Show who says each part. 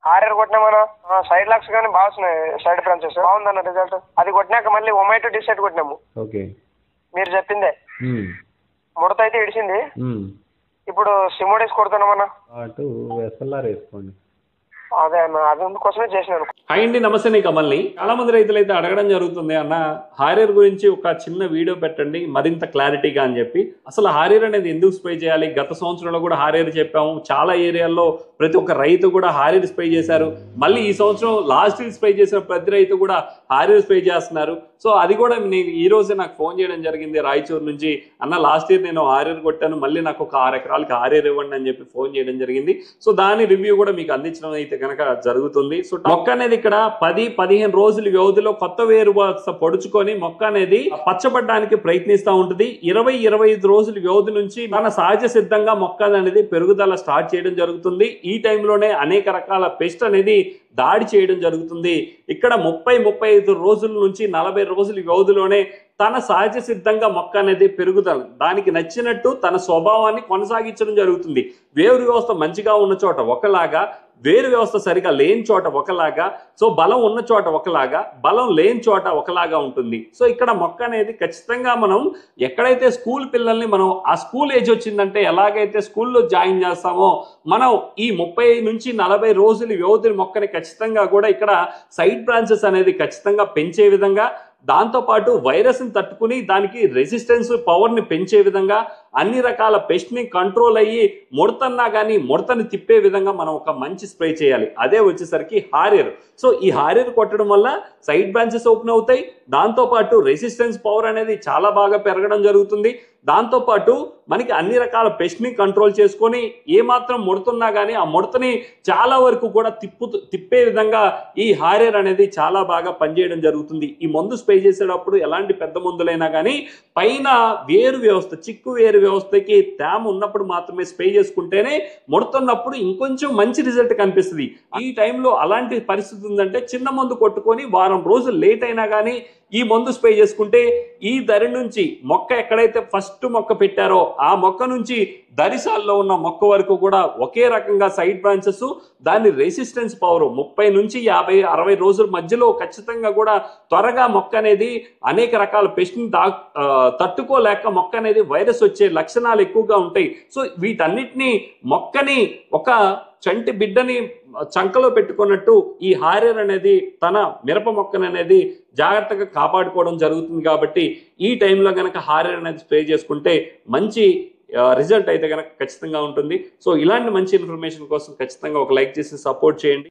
Speaker 1: Horror కొట్టినామన్నా side locks కానీ బాగున్నాయి, side branches బాగుందన్న రిజల్ట్. అది కొట్టినాక మళ్ళీ ఒమైటో డిసైడ్ కొట్టినాము.
Speaker 2: ఓకే,
Speaker 1: మీరు చెప్పిందే ముడత అయితే ఇడిచింది. ఇప్పుడు సిమోడేస్ కొడుతున్నామన్నా.
Speaker 2: ఎస్ఎల్ఆర్ వేసుకోండి.
Speaker 1: అదే అన్న, అది అందుకోసమే చేసినాను.
Speaker 3: హాయ్ అండి, నమస్తే. నీ కమల్ని చాలా మంది రైతులు అయితే అడగడం జరుగుతుంది, అన్న హారియర్ గురించి ఒక చిన్న వీడియో పెట్టండి మరింత క్లారిటీగా అని చెప్పి. అసలు హారియర్ అనేది ఎందుకు స్ప్రే చేయాలి? గత సంవత్సరంలో కూడా హారియర్ చెప్పాము, చాలా ఏరియాల్లో ప్రతి ఒక్క రైతు కూడా హారియర్ స్ప్రే చేశారు. మళ్ళీ ఈ సంవత్సరం లాస్ట్ ఇయర్ స్ప్రే చేసిన ప్రతి రైతు కూడా హారియర్ స్ప్రే చేస్తున్నారు. సో అది కూడా నేను ఈ రోజే నాకు ఫోన్ చేయడం జరిగింది రాయచూరు నుంచి. అన్న లాస్ట్ ఇయర్ నేను హారియర్ కొట్టాను, మళ్ళీ నాకు ఒక 6 ఎకరాలకి హారియర్ ఇవ్వండి అని చెప్పి ఫోన్ చేయడం జరిగింది. సో దాని రివ్యూ కూడా మీకు అందించడం అయితే కనుక జరుగుతుంది. సో మొక్క అనేది ఇక్కడ 10-15 రోజుల వ్యవధిలో కొత్త వేరు పొడుచుకొని మొక్క అనేది పచ్చబడడానికి ప్రయత్నిస్తూ ఉంటుంది. 20-25 రోజుల వ్యవధి నుంచి మన సహజ సిద్ధంగా మొక్క అనేది పెరుగుదల స్టార్ట్ చేయడం జరుగుతుంది. ఈ టైంలోనే అనేక రకాల పెస్ట్ అనేది దాడి చేయడం జరుగుతుంది. ఇక్కడ 30-35 రోజుల నుంచి 40 రోజుల వ్యవధిలోనే తన సహజ సిద్ధంగా మొక్క అనేది పెరుగుదల దానికి నచ్చినట్టు తన స్వభావాన్ని కొనసాగించడం జరుగుతుంది. వేరు వ్యవస్థ మంచిగా ఉన్న చోట ఒకలాగా, వేరు వ్యవస్థ సరిగా లేని చోట ఒకలాగా, సో బలం ఉన్న చోట ఒకలాగా, బలం లేని చోట ఒకలాగా ఉంటుంది. సో ఇక్కడ మొక్క అనేది ఖచ్చితంగా మనం ఎక్కడైతే స్కూల్ పిల్లల్ని మనం ఆ స్కూల్ ఏజ్ వచ్చిందంటే ఎలాగైతే స్కూల్లో జాయిన్ చేస్తామో మనం ఈ 30-40 రోజుల వ్యవధి మొక్కని ఖచ్చితంగా కూడా ఇక్కడ సైడ్ బ్రాంచెస్ అనేది ఖచ్చితంగా పెంచే విధంగా, దాంతోపాటు వైరస్ని తట్టుకుని దానికి రెసిస్టెన్స్ పవర్ని పెంచే విధంగా, అన్ని రకాల పెస్ట్ని కంట్రోల్ అయ్యి ముడతన్నా కానీ ముడతని తిప్పే విధంగా మనం ఒక మంచి స్ప్రే చేయాలి. అదే వచ్చేసరికి హారియర్. సో ఈ హారియర్ కొట్టడం వల్ల సైడ్ బ్రాంచెస్ ఓపెన్ అవుతాయి, దాంతోపాటు రెసిస్టెన్స్ పవర్ అనేది చాలా బాగా పెరగడం జరుగుతుంది. దాంతోపాటు మనకి అన్ని రకాల పెస్ట్ని కంట్రోల్ చేసుకొని ఏమాత్రం ముడుతున్నా కానీ ఆ ముడతని చాలా వరకు కూడా తిప్పే విధంగా ఈ హారియర్ అనేది చాలా బాగా పనిచేయడం జరుగుతుంది. ఈ మందు స్ప్రే చేసేటప్పుడు ఎలాంటి పెద్ద మందులైనా కానీ పైన వేరు వ్యవస్థ, చిక్కు వేరు వ్యవస్థకి తేమ ఉన్నప్పుడు మాత్రమే స్ప్రే చేసుకుంటేనే ముడుతున్నప్పుడు ఇంకొంచెం మంచి రిజల్ట్ కనిపిస్తుంది. ఈ టైంలో అలాంటి పరిస్థితి ఉందంటే చిన్న మందు కొట్టుకొని వారం రోజులు లేట్ అయినా కానీ ఈ మందు స్ప్రే చేసుకుంటే ఈ దరి నుంచి మొక్క ఎక్కడైతే ఫస్ట్ మొక్క పెట్టారో ఆ మొక్క నుంచి దరిసాల్లో ఉన్న మొక్క వరకు కూడా ఒకే రకంగా సైడ్ బ్రాంచెస్, దాని రెసిస్టెన్స్ పవర్ 30-50-60 రోజుల మధ్యలో ఖచ్చితంగా కూడా త్వరగా మొక్క అనేది అనేక రకాల పెస్ట్ని తట్టుకోలేక మొక్క అనేది వైరస్ వచ్చే లక్షణాలు ఎక్కువగా ఉంటాయి. సో వీటన్నిటినీ మొక్కని ఒక చంటి బిడ్డని చంకలో పెట్టుకున్నట్టు ఈ హారియర్ అనేది తన మిరప మొక్కను అనేది జాగ్రత్తగా కాపాడుకోవడం జరుగుతుంది. కాబట్టి ఈ టైంలో కనుక హారియర్ అనేది స్ప్రే చేసుకుంటే మంచి రిజల్ట్ అయితే కనుక ఖచ్చితంగా ఉంటుంది. సో ఇలాంటి మంచి ఇన్ఫర్మేషన్ కోసం ఖచ్చితంగా ఒక లైక్ చేసి సపోర్ట్ చేయండి.